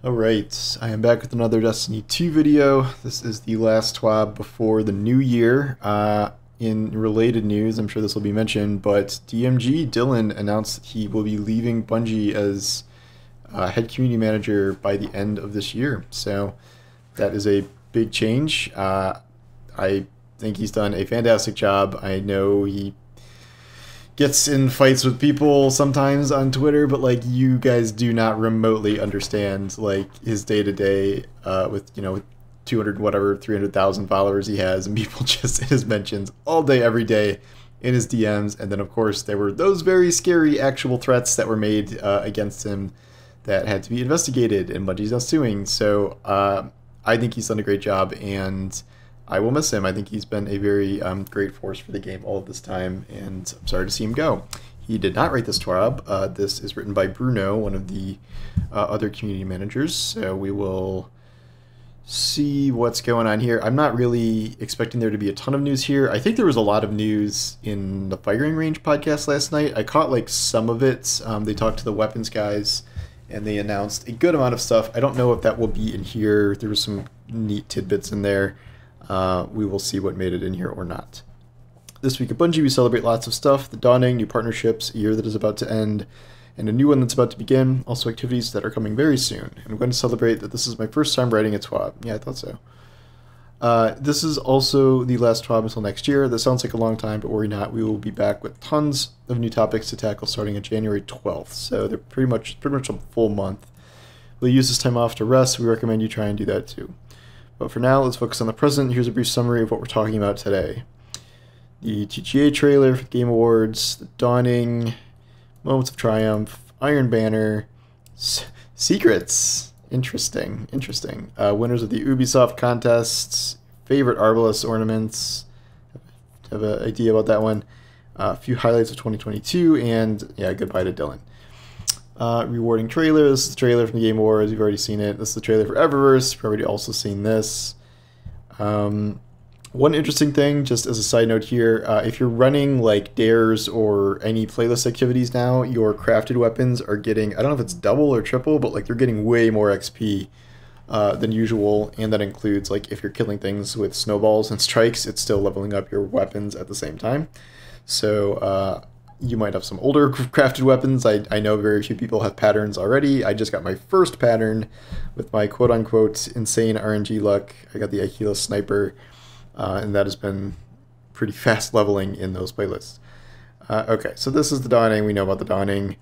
Alright, I am back with another Destiny 2 video. This is the last TWAB before the new year. In related news, I'm sure this will be mentioned, but DMG Dylan announced that he will be leaving Bungie as head community manager by the end of this year. So that is a big change. I think he's done a fantastic job. I know he gets in fights with people sometimes on Twitter, but like you guys do not remotely understand like his day-to-day with 200 whatever 300,000 followers he has, and people just in his mentions all day every day in his DMs. And then of course there were those very scary actual threats that were made against him that had to be investigated, and Bungie's now suing. So I think he's done a great job, and I will miss him. I think he's been a very great force for the game all of this time, and I'm sorry to see him go. He did not write this TWAB. This is written by Bruno, one of the other community managers, so we will see what's going on here. I'm not really expecting there to be a ton of news here. I think there was a lot of news in the Firing Range podcast last night. I caught like some of it. They talked to the weapons guys, and they announced a good amount of stuff. I don't know if that will be in here. There was some neat tidbits in there. We will see what made it in here or not. This week at Bungie, we celebrate lots of stuff: the dawning, new partnerships, a year that is about to end, and a new one that's about to begin. Also activities that are coming very soon. And I'm going to celebrate that this is my first time writing a TWAB. Yeah, I thought so. This is also the last TWAB until next year. That sounds like a long time, but worry not. We will be back with tons of new topics to tackle starting on January 12th. So they're pretty much a full month. We'll use this time off to rest. We recommend you try and do that too. But for now, let's focus on the present. Here's a brief summary of what we're talking about today. The TGA trailer for the Game Awards, the dawning, moments of triumph, Iron Banner, secrets. Interesting. Winners of the Ubisoft contests, favorite Arbalest ornaments. Have an idea about that one. A few highlights of 2022, and yeah, goodbye to Dylan. Rewarding trailer. This is the trailer from the Game Awards. You've already seen it. This is the trailer for Eververse. You've already also seen this. One interesting thing, just as a side note here, if you're running like dares or any playlist activities now, your crafted weapons are getting, I don't know if it's double or triple, but like they're getting way more XP than usual, and that includes like if you're killing things with snowballs and strikes, it's still leveling up your weapons at the same time. So you might have some older crafted weapons. I know very few people have patterns already. I just got my first pattern with my quote-unquote insane RNG luck. I got the Aquila Sniper, and that has been pretty fast leveling in those playlists. Okay, so this is the dawning. We know about the dawning.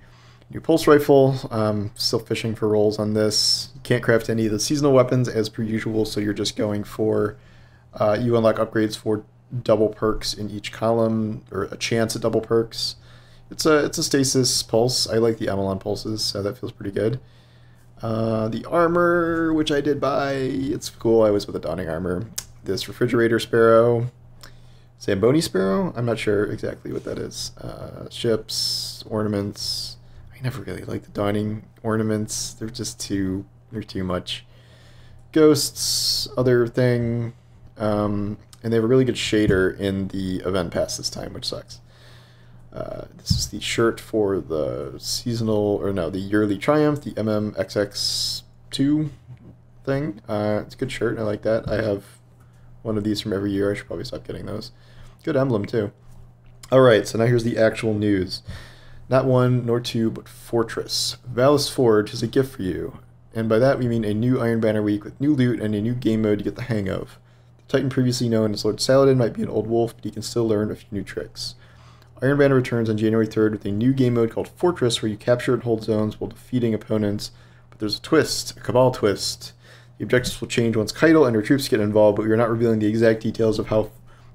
New pulse rifle. Still fishing for rolls on this. You can't craft any of the seasonal weapons as per usual, so you're just going for, you unlock upgrades for double perks in each column, or a chance at double perks. It's a stasis pulse. I like the Amelon pulses, so that feels pretty good. The armor, which I did buy, it's cool. I was with a dawning armor. This refrigerator sparrow, Zamboni sparrow. I'm not sure exactly what that is. Ships, ornaments. I never really liked the dawning ornaments. They're too much. Ghosts, other thing. And they have a really good shader in the event pass this time, which sucks. This is the shirt for the the yearly triumph, the MMXX2 thing. It's a good shirt. I like that. I have one of these from every year. I should probably stop getting those. Good emblem too. Alright, so now here's the actual news. Not one nor two, but Fortress. Valis Forge is a gift for you. And by that we mean a new Iron Banner week with new loot and a new game mode to get the hang of. The Titan previously known as Lord Saladin might be an old wolf, but he can still learn a few new tricks. Iron Banner returns on January 3rd with a new game mode called Fortress, where you capture and hold zones while defeating opponents. But there's a twist, a Cabal twist. The objectives will change once Keitel and her troops get involved, but we are not revealing the exact details of how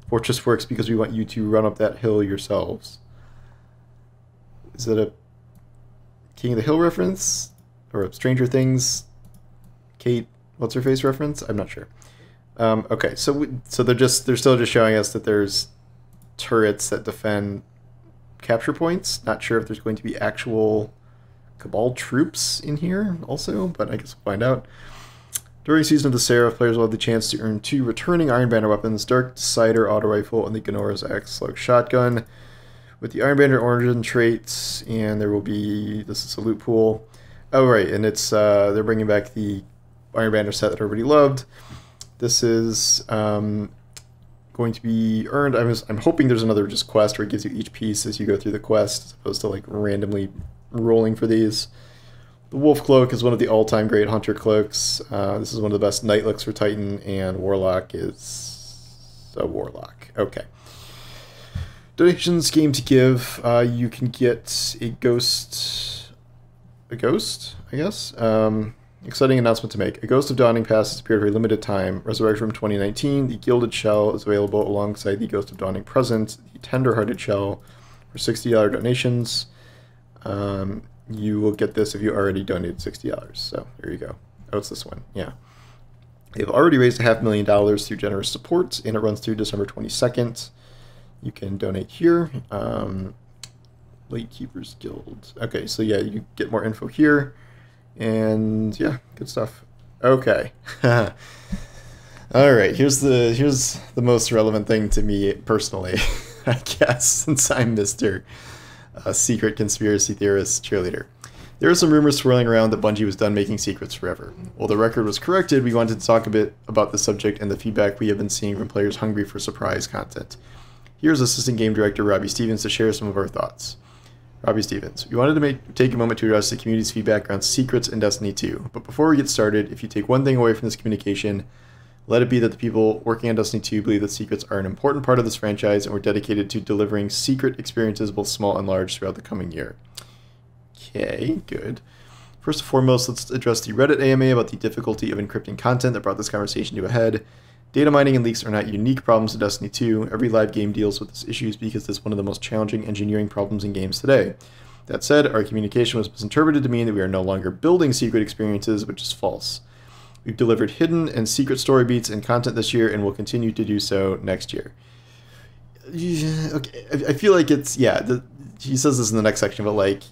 Fortress works because we want you to run up that hill yourselves. Is that a King of the Hill reference? Or a Stranger Things, Kate, what's-her-face reference? I'm not sure. Okay, so they're still just showing us that there's turrets that defend capture points. Not sure if there's going to be actual Cabal troops in here also, but I guess we'll find out. During Season of the Seraph, players will have the chance to earn 2 returning Iron Banner weapons, Dark Decider Auto Rifle and the Ganora's Axe-Slug Shotgun. With the Iron Banner origin traits, and there will be, this is a loot pool, Oh, right, and it's they're bringing back the Iron Banner set that everybody loved. This is going to be earned. I'm hoping there's another just quest where it gives you each piece as you go through the quest, as opposed to like randomly rolling for these. The Wolf Cloak is one of the all-time great Hunter cloaks. This is one of the best Night looks for Titan, and Warlock is a Warlock. Okay. Donations game to give. You can get a ghost, I guess. Exciting announcement to make. A Ghost of Dawning Pass has appeared for a limited time. Resurrection from 2019. The Gilded Shell is available alongside the Ghost of Dawning Present, the Tender-Hearted Shell, for $60 donations. You will get this if you already donated $60. So there you go. Oh, it's this one. Yeah. They've already raised $500,000 through generous support, and it runs through December 22nd. You can donate here. Late Keepers Guild. Okay, so yeah, you get more info here. And yeah, good stuff. Okay. All right, here's the most relevant thing to me personally, I guess, since I'm Mr. Secret conspiracy theorist cheerleader. There are some rumors swirling around that Bungie was done making secrets forever. While the record was corrected, we wanted to talk a bit about the subject and the feedback we have been seeing from players hungry for surprise content. Here's Assistant Game Director Robbie Stevens to share some of our thoughts. Robbie Stevens, we wanted to take a moment to address the community's feedback around secrets in Destiny 2. But before we get started, if you take one thing away from this communication, let it be that the people working on Destiny 2 believe that secrets are an important part of this franchise and we're dedicated to delivering secret experiences both small and large throughout the coming year. Okay, good. First and foremost, let's address the Reddit AMA about the difficulty of encrypting content that brought this conversation to a head. Data mining and leaks are not unique problems to Destiny 2. Every live game deals with these issues because it's one of the most challenging engineering problems in games today. That said, our communication was misinterpreted to mean that we are no longer building secret experiences, which is false. We've delivered hidden and secret story beats and content this year and will continue to do so next year. Yeah, okay, I feel like it's, yeah, he says this in the next section, but like,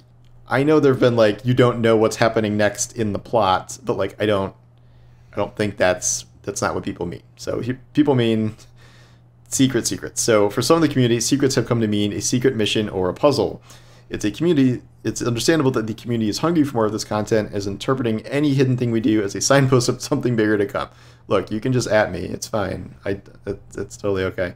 I know there have been like, you don't know what's happening next in the plot, but like, I don't think that's not what people mean. So people mean secrets. So for some of the community, secrets have come to mean a secret mission or a puzzle. It's a community. It's understandable that the community is hungry for more of this content, as interpreting any hidden thing we do as a signpost of something bigger to come. Look, you can just at me. It's fine. It's totally okay.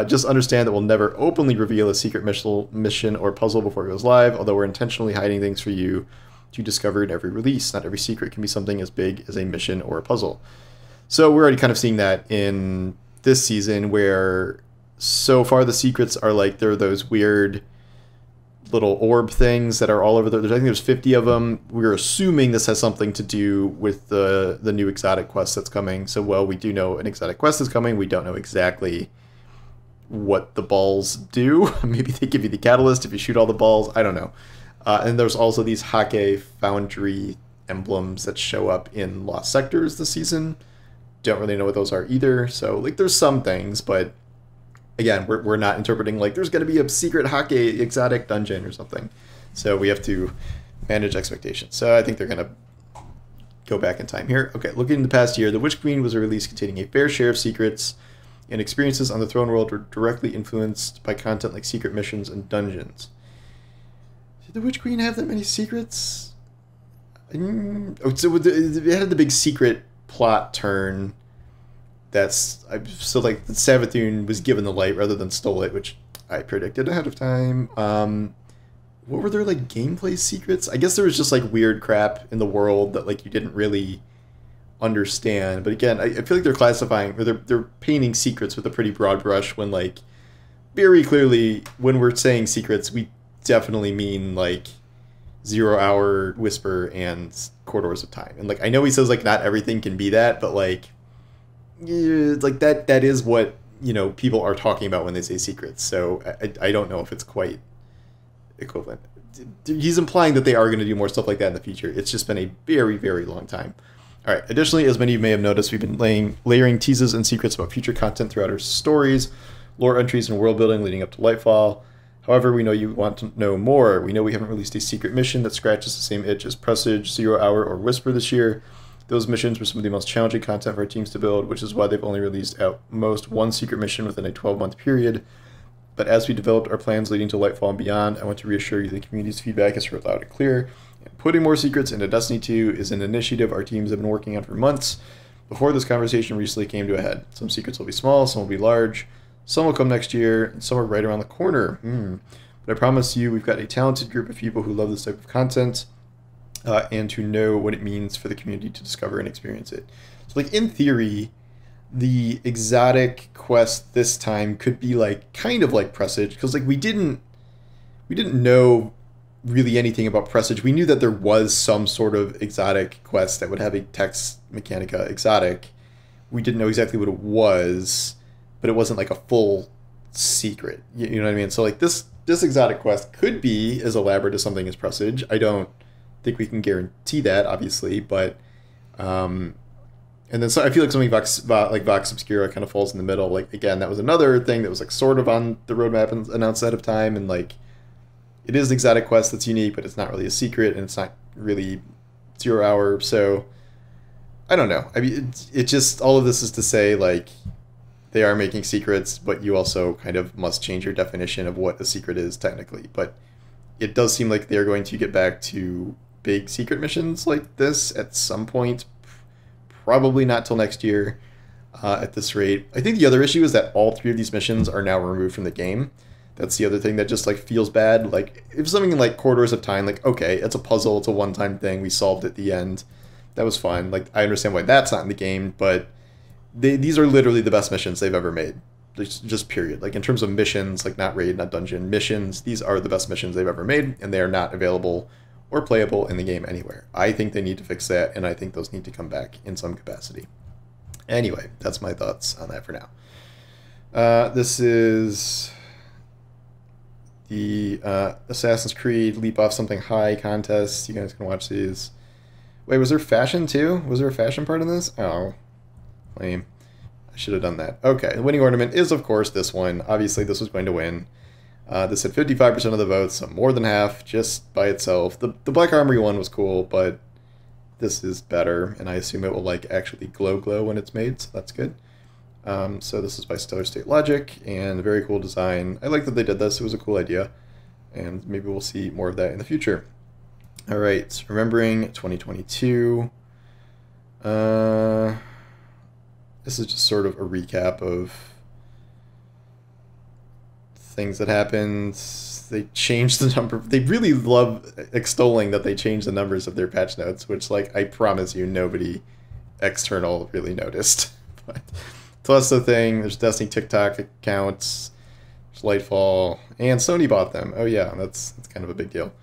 Just understand that we'll never openly reveal a secret mission or puzzle before it goes live, although we're intentionally hiding things for you to discover in every release. Not every secret can be something as big as a mission or a puzzle. So we're already kind of seeing that in this season, where so far the secrets are like, they're those weird little orb things that are all over there. I think there's 50 of them. We're assuming this has something to do with the new exotic quest that's coming. So while we do know an exotic quest is coming, we don't know exactly what the balls do. Maybe they give you the catalyst if you shoot all the balls. I don't know. And there's also these Hake Foundry emblems that show up in Lost Sectors this season. Don't really know what those are either. So like, there's some things, but again, we're not interpreting like there's going to be a secret Hake exotic dungeon or something. So we have to manage expectations. So I think they're going to go back in time here. Okay, looking in the past year, The Witch Queen was a release containing a fair share of secrets, and experiences on the Throne World were directly influenced by content like secret missions and dungeons. Did The Witch Queen have that many secrets? Oh, so it had the big secret plot turn. That's so like Savathun was given the light rather than stole it, which I predicted ahead of time. What were their like gameplay secrets? I guess there was just like weird crap in the world that like you didn't really understand. But again, I feel like they're classifying, or they're painting secrets with a pretty broad brush, when like very clearly when we're saying secrets, we definitely mean like 0 Hour, Whisper, and Corridors of Time. And like, I know he says like not everything can be that, but like, yeah, like that is what, you know, people are talking about when they say secrets. So I don't know if it's quite equivalent. He's implying that they are going to do more stuff like that in the future. It's just been a very, very long time. All right. Additionally, as many of you may have noticed, we've been layering teases and secrets about future content throughout our stories, lore entries, and world building leading up to Lightfall. However, we know you want to know more. We know we haven't released a secret mission that scratches the same itch as Presage, 0 Hour, or Whisper this year. Those missions were some of the most challenging content for our teams to build, which is why they've only released at most one secret mission within a 12-month period. But as we developed our plans leading to Lightfall and beyond, I want to reassure you the community's feedback is heard loud and clear, Putting more secrets into Destiny 2 is an initiative our teams have been working on for months before this conversation recently came to a head. Some secrets will be small, some will be large, some will come next year, and some are right around the corner. But I promise you, we've got a talented group of people who love this type of content and who know what it means for the community to discover and experience it. So, like, in theory, the exotic quest this time could be like kind of like Presage, because like we didn't know really anything about Presage. We knew that there was some sort of exotic quest that would have a text mechanica exotic. We didn't know exactly what it was, but it wasn't like a full secret. You know what I mean? So like this exotic quest could be as elaborate as something as Presage. I don't think we can guarantee that, obviously, but and then so I feel like something like Vox Obscura kind of falls in the middle. Like, again, that was another thing that was like sort of on the roadmap and announced ahead of time, and like it is an exotic quest that's unique, but it's not really a secret, and it's not really 0 hour. So I don't know. I mean, it just, all of this is to say, like, they are making secrets, but you also kind of must change your definition of what a secret is technically. But it does seem like they're going to get back to big secret missions like this at some point. Probably not till next year at this rate. I think the other issue is that all 3 of these missions are now removed from the game. That's the other thing that just like feels bad. Like, if something like Corridors of Time, like, okay, it's a puzzle, it's a one-time thing, we solved at the end, that was fun. Like, I understand why that's not in the game, but these are literally the best missions they've ever made. Just period. Like, in terms of missions, like not raid, not dungeon, missions, these are the best missions they've ever made, and they are not available or playable in the game anywhere. I think they need to fix that, and I think those need to come back in some capacity. Anyway, that's my thoughts on that for now. This is the Assassin's Creed Leap Off Something High contest. You guys can watch these. Wait, was there fashion too? Was there a fashion part in this? Oh, lame. I should have done that. Okay, the winning ornament is, of course, this one. Obviously, this was going to win. This had 55% of the votes, so more than half just by itself. The Black Armory one was cool, but this is better, and I assume it will like actually glow when it's made, so that's good. So this is by Stellar State Logic, and a very cool design. I like that they did this. It was a cool idea, and maybe we'll see more of that in the future. All right, remembering 2022. This is just sort of a recap of things that happened. They changed the number. They really love extolling that they changed the numbers of their patch notes, which, like, I promise you, nobody external really noticed. But Telesto thing, there's Destiny TikTok accounts, there's Lightfall, and Sony bought them. Oh yeah, that's kind of a big deal.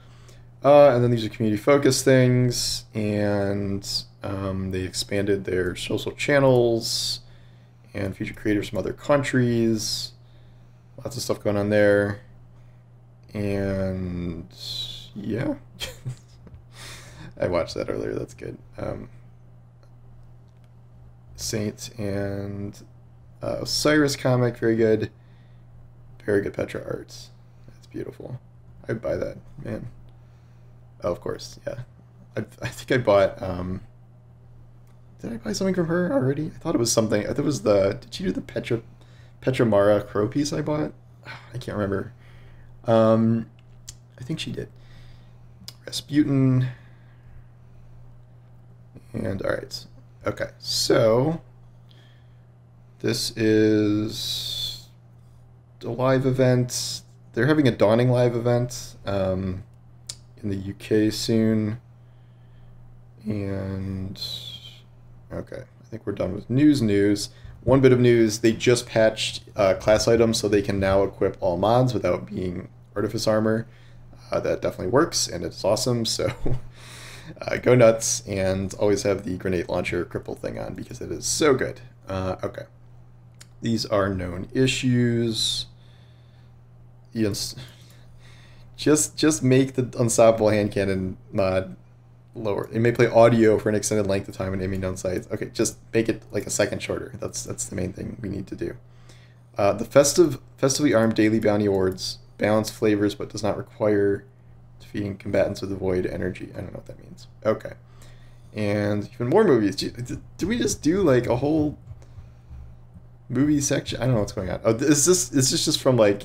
And then these are community focus things, and they expanded their social channels and featured creators from other countries. Lots of stuff going on there. And yeah, I watched that earlier. That's good. Saint and Osiris comic, very good. Very good Petra arts. That's beautiful. I'd buy that, man. Oh, of course, yeah. I think I bought. Did I buy something from her already? I thought it was something. I thought it was the. Did she do the Petra Mara crow piece I bought? I can't remember. I think she did. Rasputin. And all right. Okay, so this is a live event. They're having a Dawning live event in the UK soon. And okay, I think we're done with news. One bit of news, they just patched class items so they can now equip all mods without being Artifice Armor. That definitely works, and it's awesome, so go nuts, and always have the grenade launcher cripple thing on because it is so good. Okay. These are known issues. Yes. Just make the Unstoppable Hand Cannon mod lower. It may play audio for an extended length of time when aiming down sights. Okay, just make it like a second shorter. That's the main thing we need to do. The festively armed daily bounty awards balance flavors but does not require defeating combatants with the void energy. I don't know what that means. Okay. And even more movies. Did we just do like a whole movie section? I don't know what's going on. Oh, is this just from like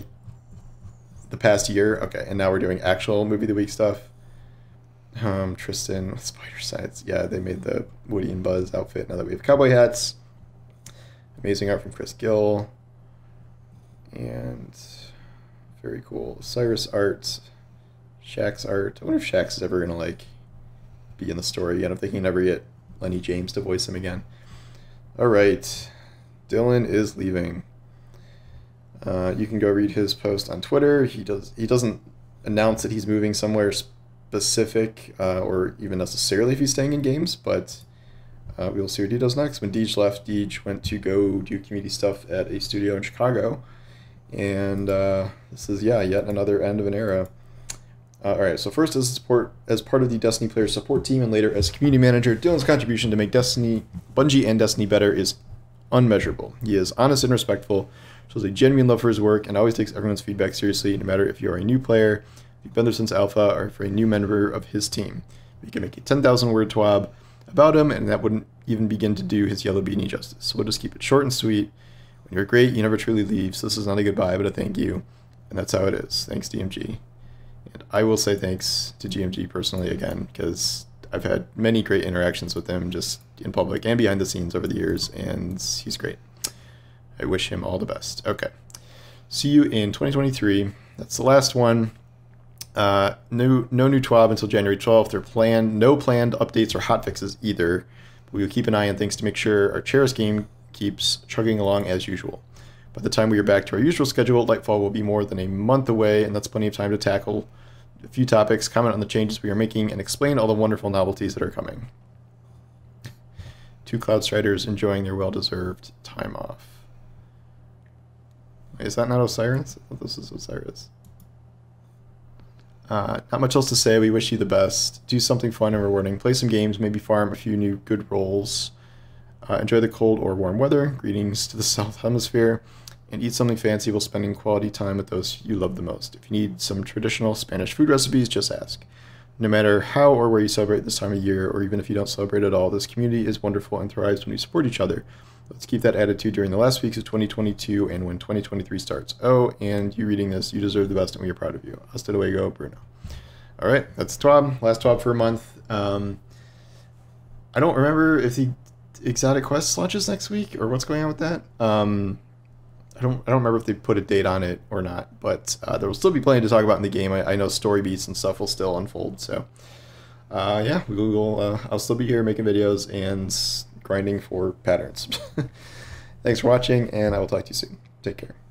the past year? Okay, and now we're doing actual movie of the week stuff. Tristan with spider sides. Yeah, they made the Woody and Buzz outfit. Now that we have cowboy hats. Amazing art from Chris Gill. And very cool. Cyrus art. Shaq's art. I wonder if Shaq's is ever gonna like be in the story again. If they can never get Lenny James to voice him again. All right, Dylan is leaving. You can go read his post on Twitter. He doesn't announce that he's moving somewhere specific or even necessarily if he's staying in games, but we will see what he does next. When Deej left, Deej went to go do community stuff at a studio in Chicago, and this is yet another end of an era. All right, so first as part of the Destiny player support team and later as community manager, Dylan's contribution to make Bungie and Destiny better is unmeasurable. He is honest and respectful, shows a genuine love for his work, and always takes everyone's feedback seriously, no matter if you are a new player, if you've been there since Alpha, or for a new member of his team. We can make a 10,000 word TWAB about him, and that wouldn't even begin to do his yellow beanie justice. So we'll just keep it short and sweet. When you're great, you never truly leave, so this is not a goodbye, but a thank you. And that's how it is. Thanks, DMG. And I will say thanks to GMG personally again, because I've had many great interactions with him just in public and behind the scenes over the years, and he's great. I wish him all the best. Okay. See you in 2023. That's the last one. No new TWAB until January 12th. No planned updates or hotfixes either. But we will keep an eye on things to make sure our Cheris game keeps chugging along as usual. By the time we are back to our usual schedule, Lightfall will be more than a month away, and that's plenty of time to tackle a few topics, comment on the changes we are making, and explain all the wonderful novelties that are coming. Two Cloud Striders enjoying their well-deserved time off. Wait, is that not Osiris? I thought this is Osiris. Not much else to say. We wish you the best. Do something fun and rewarding. Play some games, maybe farm a few new good roles. Enjoy the cold or warm weather. Greetings to the South Hemisphere. And eat something fancy while spending quality time with those you love the most. If you need some traditional Spanish food recipes, just ask. No matter how or where you celebrate this time of year, or even if you don't celebrate at all, this community is wonderful and thrives when we support each other. Let's keep that attitude during the last weeks of 2022 and when 2023 starts. Oh, and you reading this, you deserve the best and we are proud of you. Hasta luego, Bruno. All right, that's TWAB. Last TWAB for a month. I don't remember if the Exotic Quest launches next week or what's going on with that. I don't remember if they put a date on it or not, but there will still be plenty to talk about in the game. I know story beats and stuff will still unfold. So yeah, I'll still be here making videos and grinding for patterns. Thanks for watching, and I will talk to you soon. Take care.